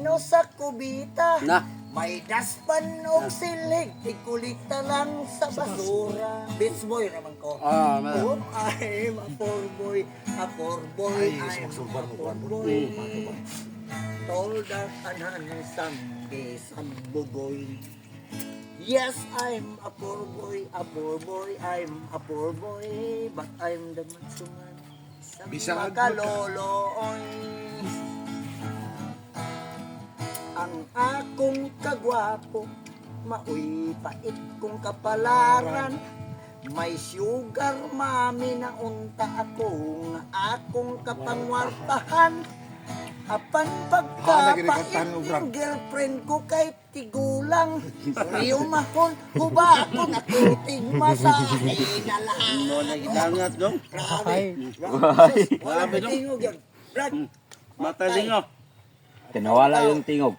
Pilipino sa kubita. Na. May daspan o silig, ikulikta lang sa basura. Beach boy naman ko. Ah, man. Oh, I'm a poor boy, I'm a poor boy. Told that an handsome sambugoy. Yes, I'm a poor boy, I'm a poor boy, but I'm the mansuman sa Bisag makaloloy. Ang akong kagwapo, maoy pait kong kapalaran. May sugar mami na unta akong akong kapangwartahan. Apan pagkapait yung girlfriend ko kay tigulang. Riyo mahon, kuba ako nakuting masahe na lang. Mo na gidangat dong. Grabe. Wala ba tingog yan? Brad, Mata lingo. Tinawala yung tingog.